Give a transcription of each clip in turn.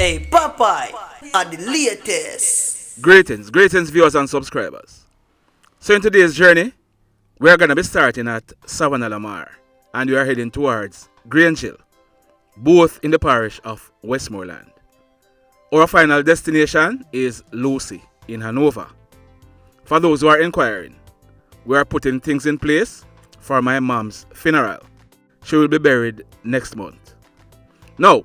Hey, Popeye are the latest. Greetings viewers and subscribers. So in today's journey, we are going to be starting at Savannah Lamar and we are heading towards Granville, both in the parish of Westmoreland. Our final destination is Lucy in Hanover. For those who are inquiring, we are putting things in place for my mom's funeral. She will be buried next month. Now,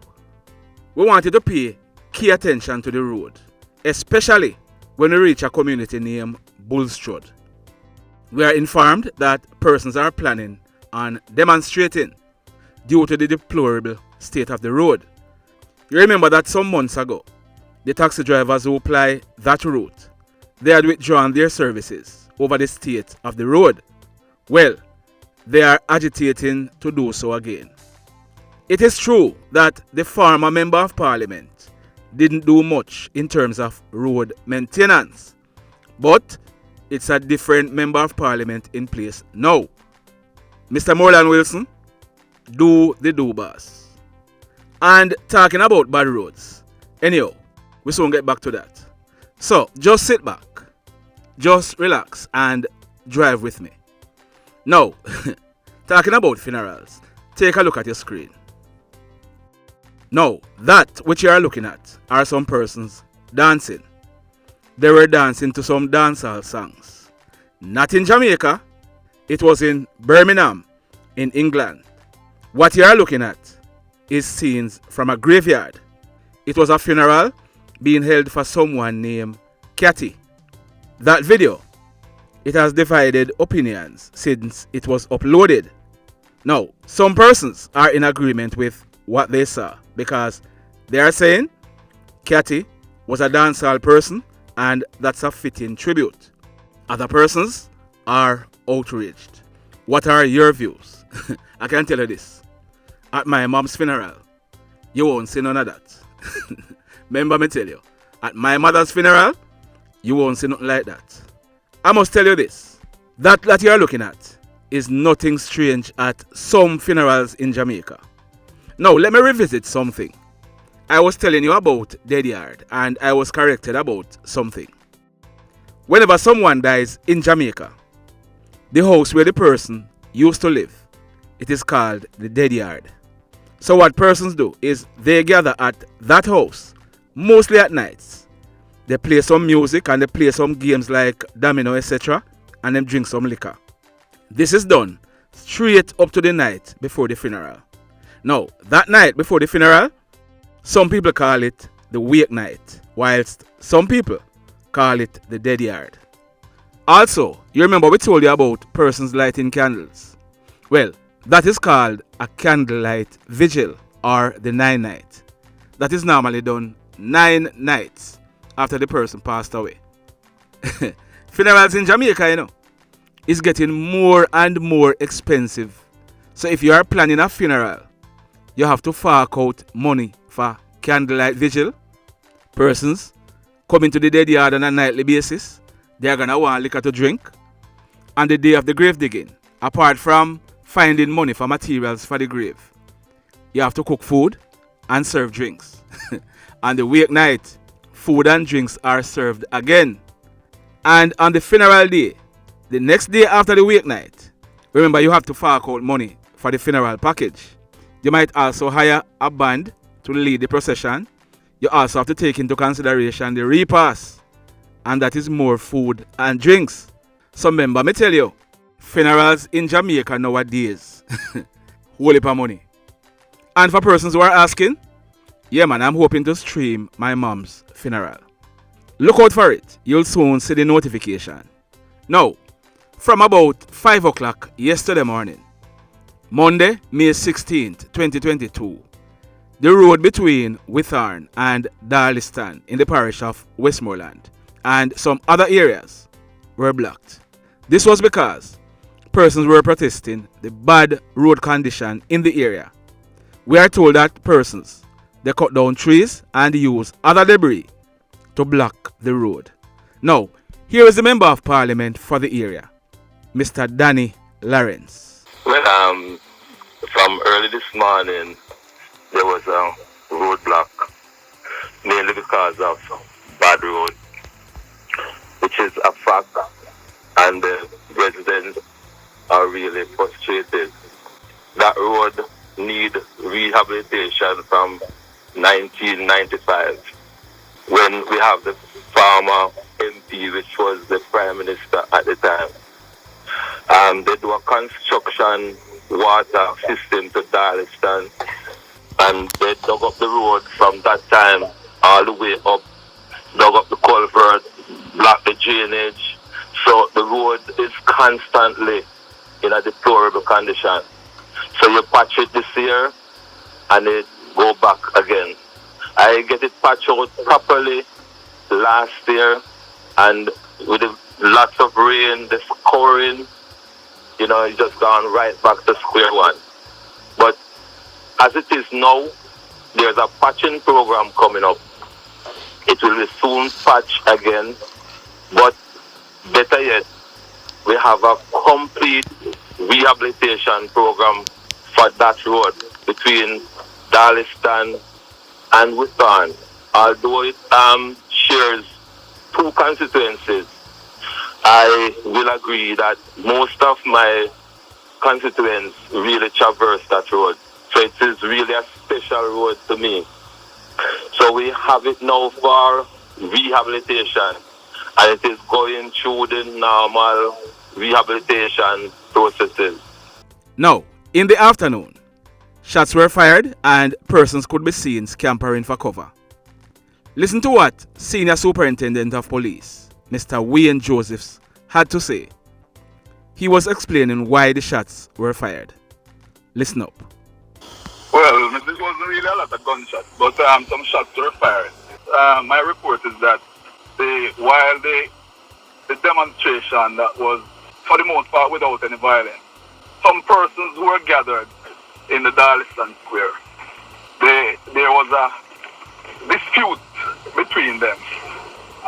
we wanted to pay key attention to the road, especially when we reach a community named Bulstrode. We are informed that persons are planning on demonstrating due to the deplorable state of the road. You remember that some months ago, the taxi drivers who ply that route, they had withdrawn their services over the state of the road. Well, they are agitating to do so again. It is true that the former Member of Parliament didn't do much in terms of road maintenance, but it's a different Member of Parliament in place now. Mr. Moreland Wilson, do the do boss. And talking about bad roads, anyhow, we soon get back to that. So just sit back, just relax and drive with me. Now, talking about funerals, take a look at your screen. Now, that which you are looking at are some persons dancing. They were dancing to some dancehall songs. Not in Jamaica, it was in Birmingham, in England. What you are looking at is scenes from a graveyard. It was a funeral being held for someone named Cathy. That video, it has divided opinions since it was uploaded. Now, some persons are in agreement with what they saw because they are saying Cathy was a dancehall person and that's a fitting tribute. Other persons are outraged. What are your views? I can tell you this. At my mom's funeral, you won't see none of that. Remember me tell you, at my mother's funeral, you won't see nothing like that. I must tell you this. That you are looking at is nothing strange at some funerals in Jamaica. Now, let me revisit something. I was telling you about dead yard and I was corrected about something. Whenever someone dies in Jamaica, the house where the person used to live, it is called the dead yard. So what persons do is they gather at that house, mostly at nights. They play some music and they play some games like domino, etc. and then drink some liquor. This is done straight up to the night before the funeral. Now, that night before the funeral, some people call it the wake night, whilst some people call it the dead yard. Also, you remember we told you about persons lighting candles. Well, that is called a candlelight vigil or the 9 night. That is normally done 9 nights after the person passed away. Funerals in Jamaica, you know, is getting more and more expensive. So if you are planning a funeral, you have to fork out money for candlelight vigil. Persons coming to the dead yard on a nightly basis, they are going to want liquor to drink. On the day of the grave digging, apart from finding money for materials for the grave, you have to cook food and serve drinks. On the wake night, food and drinks are served again. And on the funeral day, the next day after the wake night, remember you have to fork out money for the funeral package. You might also hire a band to lead the procession. You also have to take into consideration the repast, and that is more food and drinks. So remember me tell you, funerals in Jamaica nowadays, whole heap of money. And for persons who are asking, yeah man, I'm hoping to stream my mom's funeral. Look out for it, you'll soon see the notification. Now, from about 5 o'clock yesterday morning, Monday, May 16th, 2022, the road between Withorn and Darliston in the parish of Westmoreland and some other areas were blocked. This was because persons were protesting the bad road condition in the area. We are told that persons, they cut down trees and use other debris to block the road. Now, here is the Member of Parliament for the area, Mr. Danny Lawrence. Well, from early this morning, there was a roadblock mainly because of bad road, which is a fact, and the residents are really frustrated. That road need rehabilitation from 1995, when we have the former MP, which was the Prime Minister at the time. They do a construction water system to Darliston, and they dug up the road from that time all the way up, dug up the culvert, blocked the drainage. So the road is constantly in a deplorable condition. So you patch it this year and it go back again. I get it patched out properly last year, and with lots of rain, the scoring, it's just gone right back to square one. But as it is now, there's a patching program coming up. It will be soon patched again, but better yet, we have a complete rehabilitation program for that road between Darliston and Westmoreland. Although it shares two constituencies, I will agree that most of my constituents really traverse that road. So it is really a special road to me. So we have it now for rehabilitation, and it is going through the normal rehabilitation processes. Now, in the afternoon, shots were fired and persons could be seen scampering for cover. Listen to what Senior Superintendent of Police, Mr. Wayne Josephs, had to say. He was explaining why the shots were fired. Listen up. Well, it wasn't really a lot of gunshots, but some shots were fired. My report is that while the demonstration that was, for the most part, without any violence, some persons who were gathered in the Darliston Square, there was a dispute between them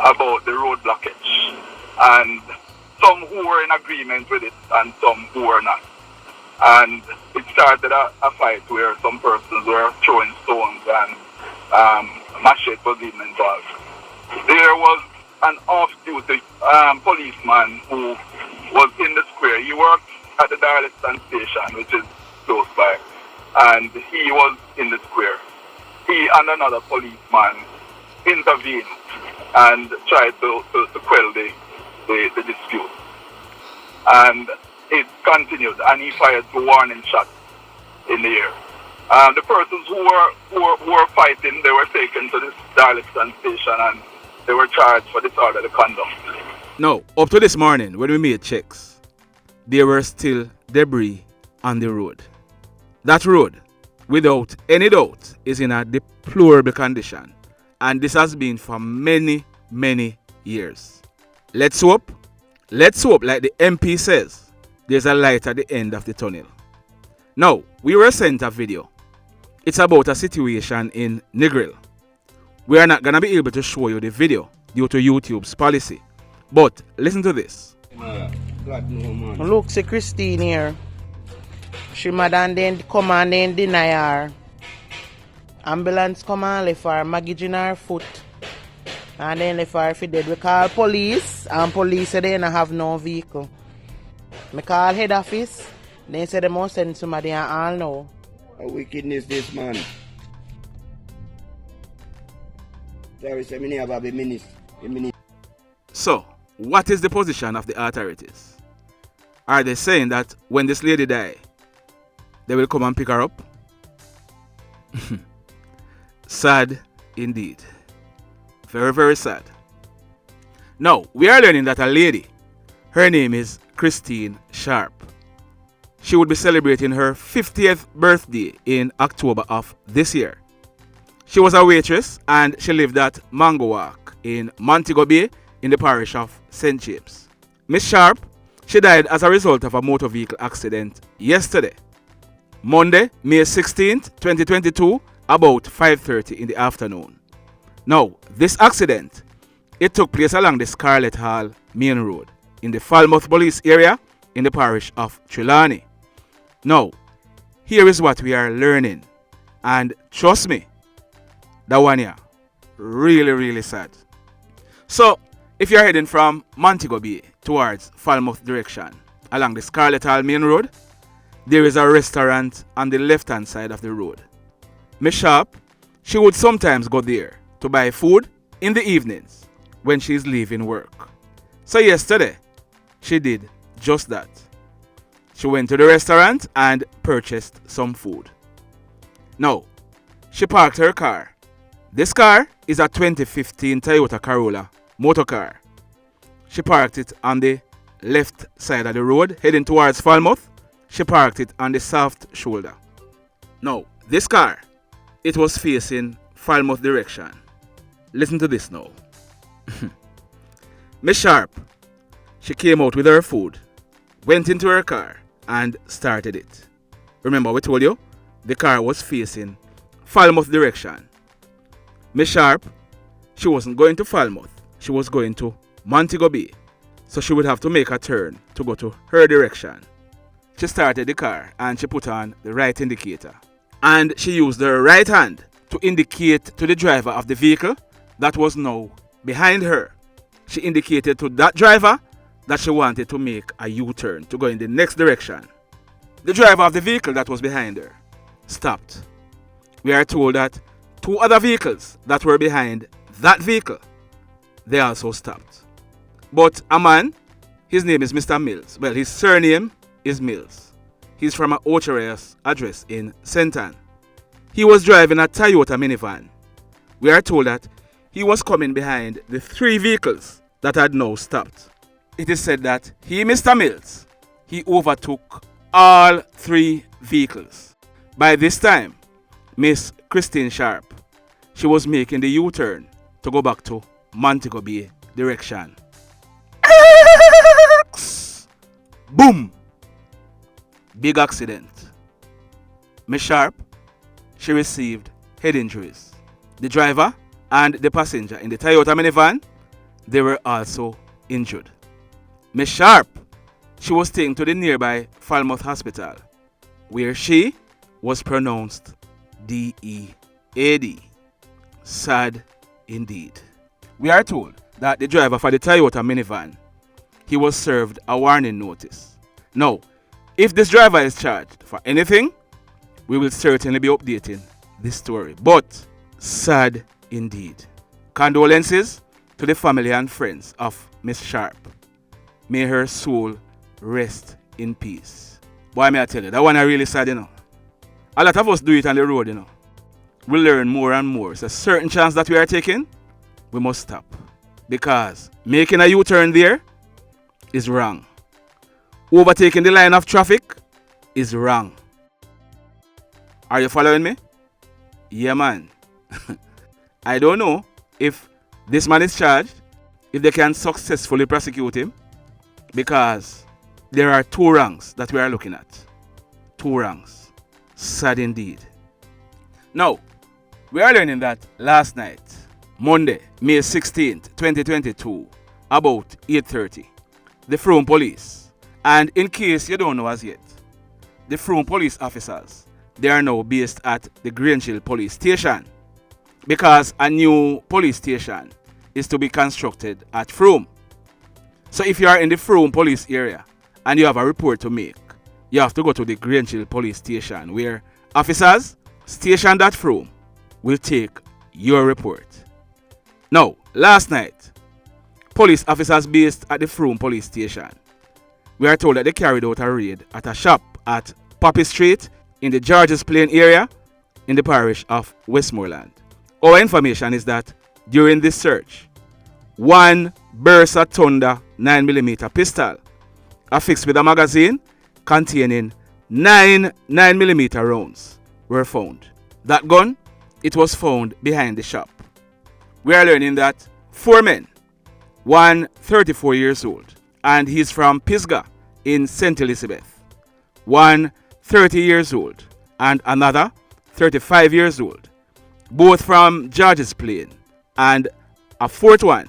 about the road blockage, and some who were in agreement with it and some who were not. And it started a fight where some persons were throwing stones and machete was even involved. There was an off-duty policeman who was in the square. He worked at the Darliston station, which is close by, and he was in the square. He and another policeman intervened and tried to quell the dispute. And it continued, and he fired 2 warning shots in the air. The persons who were fighting, they were taken to this Darliston station and they were charged for disorderly conduct. Now, up to this morning, when we made checks, there were still debris on the road. That road, without any doubt, is in a deplorable condition, and this has been for many, many years. Let's hope, like the MP says, there's a light at the end of the tunnel. Now, we were sent a video. It's about a situation in Negril. We are not going to be able to show you the video due to YouTube's policy. But listen to this. Look, see Christine here. She mad and then come and then deny her. Ambulance come and left her maggage in her foot. And then left her for dead. We call police, and police say they don't have no vehicle. Me call head office. They say they must send somebody and all know. A wickedness this man. Sorry, say me have a minute. So, what is the position of the authorities? Are they saying that when this lady die, they will come and pick her up? Sad indeed. Very, very sad. Now, we are learning that a lady, her name is Christine Sharpe. She would be celebrating her 50th birthday in October of this year. She was a waitress and she lived at Mango Walk in Montego Bay in the parish of St. James. Miss Sharpe, she died as a result of a motor vehicle accident yesterday, Monday, May 16th, 2022, about 5:30 in the afternoon. Now, this accident, it took place along the Scarlett Hall main road in the Falmouth Police area in the parish of Trelawny. Now, here is what we are learning, and trust me, that one here, really, really sad. So, if you're heading from Montego Bay towards Falmouth direction along the Scarlet Hall Main Road, there is a restaurant on the left-hand side of the road. Miss Sharpe, she would sometimes go there to buy food in the evenings when she's leaving work. So yesterday, she did just that. She went to the restaurant and purchased some food. Now, she parked her car. This car is a 2015 Toyota Corolla motor car. She parked it on the left side of the road heading towards Falmouth. She parked it on the soft shoulder. Now, this car, it was facing Falmouth direction. Listen to this now. Miss Sharpe, she came out with her food, went into her car and started it. Remember we told you the car was facing Falmouth direction. Miss Sharpe, she wasn't going to Falmouth, she was going to Montego Bay, so she would have to make a turn to go to her direction. She started the car and she put on the right indicator. And she used her right hand to indicate to the driver of the vehicle that was now behind her. She indicated to that driver that she wanted to make a U-turn to go in the next direction. The driver of the vehicle that was behind her stopped. We are told that two other vehicles that were behind that vehicle, they also stopped. But a man, his name is Mr. Mills. Well, his surname is Mills. He's from an Ocherous address in St. Ann. He was driving a Toyota minivan. We are told that he was coming behind the three vehicles that had now stopped. It is said that he, Mr. Mills, he overtook all three vehicles. By this time, Miss Christine Sharpe, she was making the U-turn to go back to Montego Bay direction. Boom! Big accident. Miss Sharpe, she received head injuries. The driver and the passenger in the Toyota minivan, they were also injured. Miss Sharpe, she was taken to the nearby Falmouth Hospital, where she was pronounced DEAD. Sad indeed. We are told that the driver for the Toyota minivan, he was served a warning notice. Now, if this driver is charged for anything, we will certainly be updating this story. But sad indeed. Condolences to the family and friends of Miss Sharpe. May her soul rest in peace. Boy, may I tell you, that one is really sad, you know. A lot of us do it on the road, you know. We learn more and more. It's a certain chance that we are taking, we must stop. Because making a U-turn there is wrong. Overtaking the line of traffic is wrong. Are you following me? Yeah, man. I don't know if this man is charged, if they can successfully prosecute him, because there are two wrongs that we are looking at. Two wrongs. Sad indeed. Now, we are learning that last night, Monday, May 16th, 2022, about 8:30, the Frome Police, and in case you don't know as yet, the Frome Police officers, they are now based at the Granville Police Station, because a new police station is to be constructed at Frome. So if you are in the Frome Police area and you have a report to make, you have to go to the Granville Police Station, where officers stationed at Frome will take your report. Now, last night, police officers based at the Frome Police Station, we are told that they carried out a raid at a shop at Poppy Street in the Georges Plain area in the parish of Westmoreland. Our information is that during this search, one Bersa Thunder 9mm pistol affixed with a magazine containing 9 9mm rounds were found. That gun, it was found behind the shop. We are learning that 4 men, one 34 years old, and he's from Pisgah in St. Elizabeth, one 30 years old, and another 35 years old, both from Georges Plain, and a fourth one,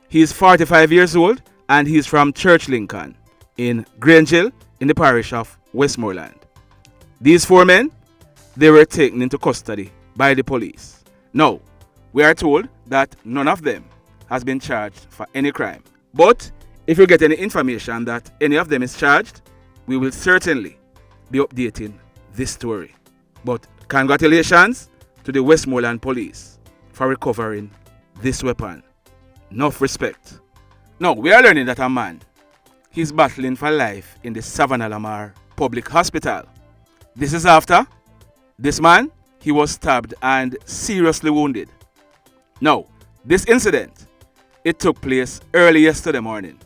he's 45 years old, and he's from Church Lincoln in Granville in the parish of Westmoreland. These 4 men, they were taken into custody by the police. Now, We are told that none of them has been charged for any crime. But if you get any information that any of them is charged, we will certainly be updating this story. But congratulations to the Westmoreland Police for recovering this weapon. Enough respect. Now, we are learning that a man, he's battling for life in the Savannah Lamar Public Hospital. This is after this man, he was stabbed and seriously wounded. Now, this incident, it took place early yesterday morning,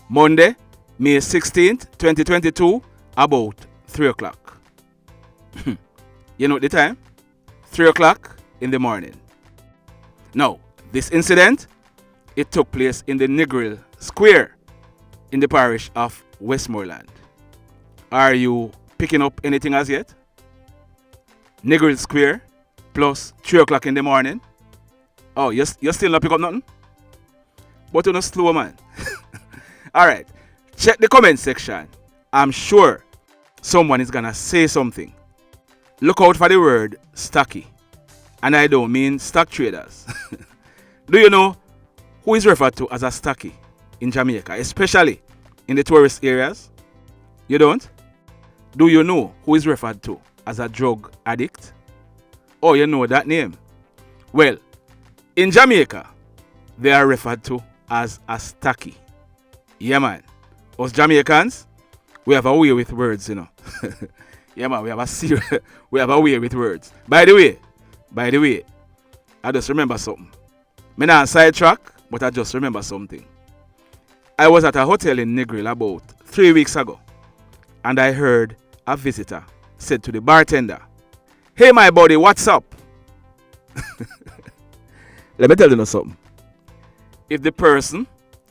Monday, May 16th, 2022, about 3 o'clock. You know the time? 3 o'clock in the morning. Now, this incident, it took place in the Negril Square in the parish of Westmoreland. Are you picking up anything as yet? Negril Square plus 3 o'clock in the morning. Oh, you still not pick up nothing? But you're not slow, man. Alright, check the comment section. I'm sure someone is gonna say something. Look out for the word stocky. And I don't mean stock traders. Do you know who is referred to as a stocky in Jamaica, especially in the tourist areas? You don't? Do you know who is referred to as a drug addict? Oh, you know that name? Well, in Jamaica, they are referred to as a stocky. Yeah, man. Us Jamaicans, we have a way with words, you know. Yeah, man, we have a way with words. By the way, I just remember something. I'm not on sidetrack, but I just remember something. I was at a hotel in Negril about 3 weeks ago, and I heard a visitor said to the bartender, "Hey, my buddy, what's up?" Let me tell you something. If the person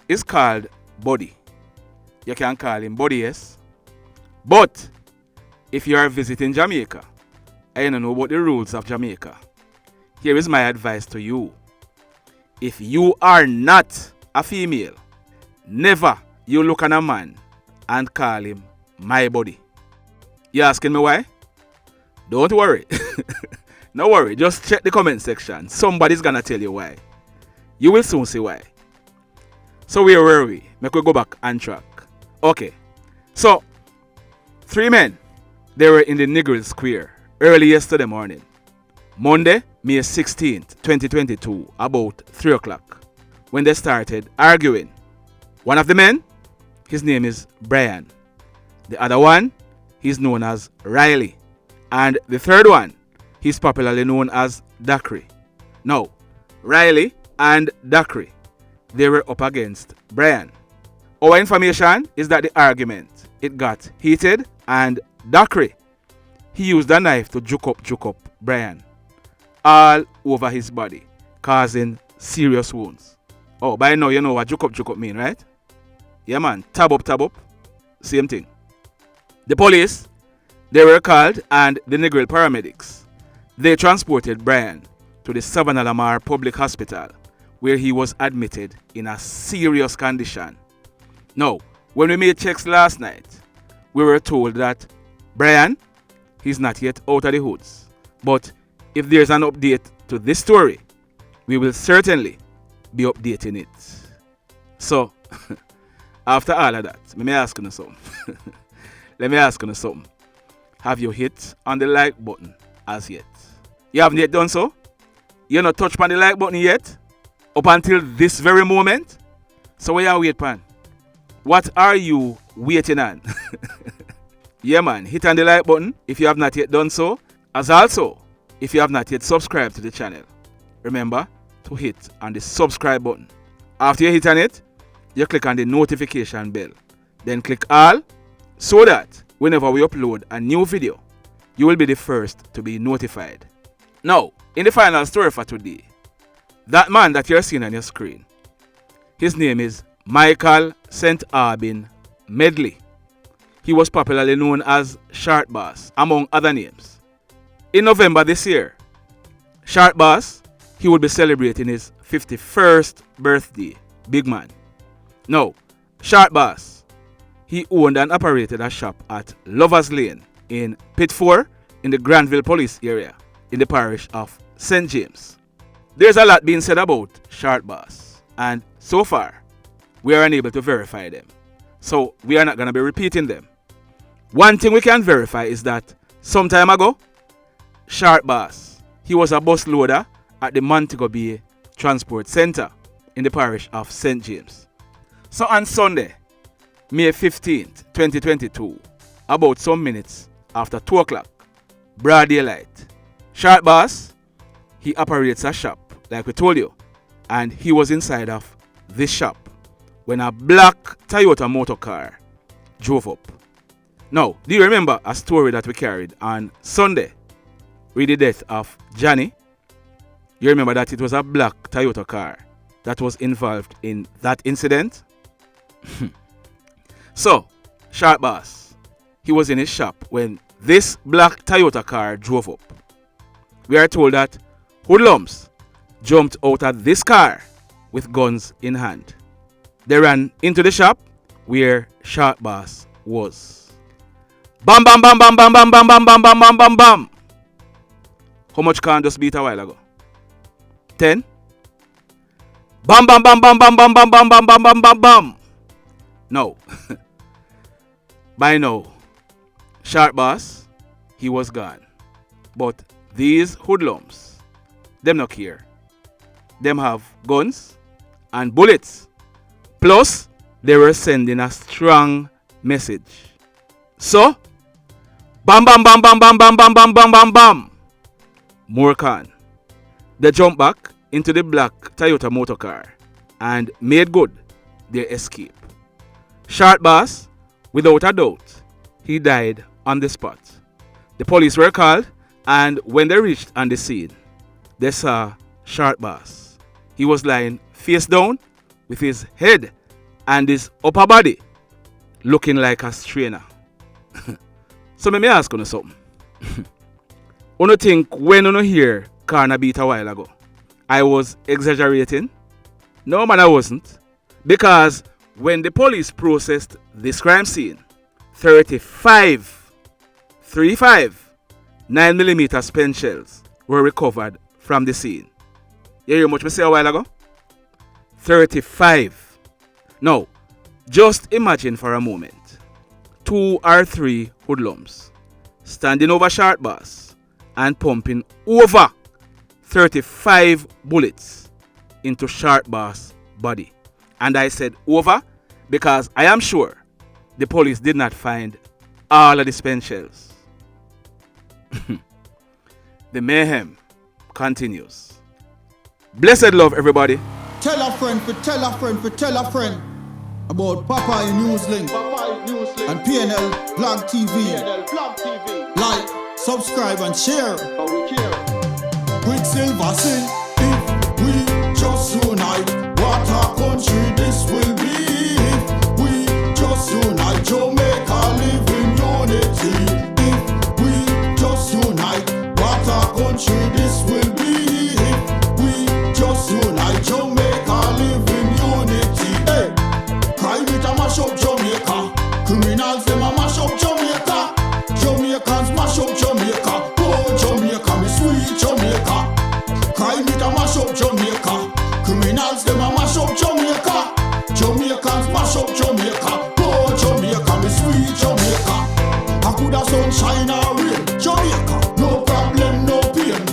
is called Buddy, you can call him Buddy, yes. But if you are visiting Jamaica and you don't know about the rules of Jamaica, here is my advice to you. If you are not a female, never you look at a man and call him my buddy. You asking me why? Don't worry. No worry, just check the comment section. Somebody's gonna tell you why. You will soon see why. So where were we? Make we go back on track. Okay. So 3 men, they were in the Negril Square early yesterday morning, Monday, May 16th, 2022, about 3 o'clock, when they started arguing. One of the men, his name is Brian. The other one, he's known as Riley. And the third one, he's popularly known as Dakri. Now, Riley and Dakri, they were up against Brian. Our information is that the argument, it got heated, and Dakri, he used a knife to juke up Brian all over his body, causing serious wounds. Oh, by now you know what juke up mean, right? Yeah, man, tab up, same thing. The police, they were called, and the Negril paramedics, they transported Brian to the Savannah Lamar Public Hospital, where he was admitted in a serious condition. Now, when we made checks last night, we were told that Brian, he's not yet out of the hoods. But if there's an update to this story, we will certainly be updating it. So, after all of that, let me ask you something. Have you hit on the like button as yet? You haven't yet done so? You're not touched on the like button yet? Up until this very moment? So where you wait, pan? What are you waiting on? Yeah, man, hit on the like button if you have not yet done so. As also, if you have not yet subscribed to the channel, remember to hit on the subscribe button. After you hit on it, you click on the notification bell. Then click all, so that whenever we upload a new video, you will be the first to be notified. Now, in the final story for today, that man that you're seeing on your screen, his name is Michael St. Aubyn Medley. He was popularly known as Sharpe Boss, among other names. In November this year, Sharpe Boss, he would be celebrating his 51st birthday. Big man. Now, Sharpe Boss, he owned and operated a shop at Lovers Lane in Pit 4 in the Granville police area in the parish of St. James. There's a lot being said about Sharpe Boss, and so far, we are unable to verify them. So we are not going to be repeating them. One thing we can verify is that some time ago, Sharpe Boss, he was a bus loader at the Montego Bay Transport Centre in the parish of St. James. So on Sunday, May 15th, 2022, about some minutes after 2 o'clock, broad daylight, Sharpe Boss, he operates a shop, like we told you, and he was inside of this shop when a black Toyota motor car drove up. Now, do you remember a story that we carried on Sunday with the death of Johnny? You remember that it was a black Toyota car that was involved in that incident? So, Sharpe Boss, he was in his shop when this black Toyota car drove up. We are told that Hoodlums jumped out of this car with guns in hand. They ran into the shop where Sharpe Boss was. Bam bam bam bam bam bam bam bam bam bam bam bam bam. How much can just beat a while ago? 10? Bam bam bam bam bam bam bam bam bam bam bam bam bam. No. By now, Sharpe Boss, he was gone. But these hoodlums, them not care. Them have guns and bullets. Plus, they were sending a strong message. So, bam bam bam bam bam bam bam bam bam bam bam. More can. They jumped back into the black Toyota motor car and made good their escape. Sharpe Boss, without a doubt, he died on the spot. The police were called, and when they reached on the scene, they saw Sharpe Boss. He was lying face down with his head and his upper body looking like a strainer. So let me ask you something. You think when you hear Carna beat a while ago, I was exaggerating? No man, I wasn't. Because when the police processed this crime scene, 35 9mm spent shells were recovered from the scene. You hear how much I say a while ago? 35. Now, just imagine for a moment 2 or 3 hoodlums standing over Sharpe Boss and pumping over 35 bullets into Sharpe Boss' body. And I said over because I am sure the police did not find all of the spent shells. The mayhem continues. Blessed love, everybody. Tell a friend for tell a friend for tell a friend about Papa in Newslink and PNL Blog TV. Like, subscribe and share. Quicksilver sing, if we just unite, what a country this will be. If we just unite, Jamaica live in unity. If we just unite, what a country this will be. If we just unite, Jamaica live in unity. Hey, crime it a mash up Jamaica. Criminals them a mash up Jamaica. Jamaicans mash up Jamaica. Oh Jamaica, me sweet Jamaica. Crime it a mash up Jamaica. Criminals them a mash up Jamaica. Jamaicans mash up Jamaica. Oh Jamaica, me sweet Jamaica. I coulda sunshine or rain. Jamaica, no problem, no pain.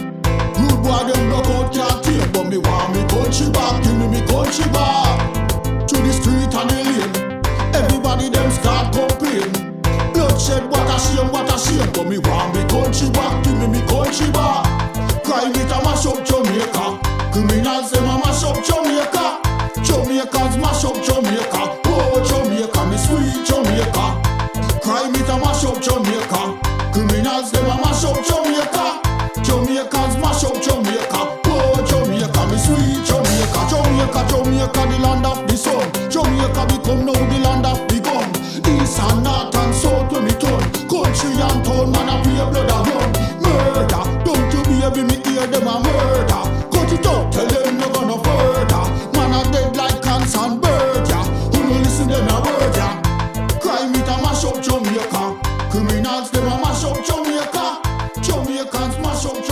Rude boy them knock out can't tame, but me want me country back. Give me country back. To the street and the lane. Everybody them start complain. Bloodshed, what a shame, but me want me country back. Give me country back. Crime it a mash up Jamaica. Criminals them a mash up Jamaica. Jamaicans mash up Jamaica. Oh Jamaica, me sweet Jamaica. Crime it a mash up Jamaica. Criminals them a mash up Jamaica. Jamaicans mash up Jamaica. Oh Jamaica, me sweet Jamaica. Jamaica, Jamaica, the land of the sun. Jamaica become now the land of the gun. East and north and south when me turn. Country and town, man a pay blood a run. Murder, don't you baby me hear them a murder. Cut it out, tell them no gonna further. Man a dead like cans and bird, yeah. Who no listen them a word, yeah. Crime it a mash up Jamaica. Criminals them a mash up Jamaica. Jamaicans mash up Jamaica.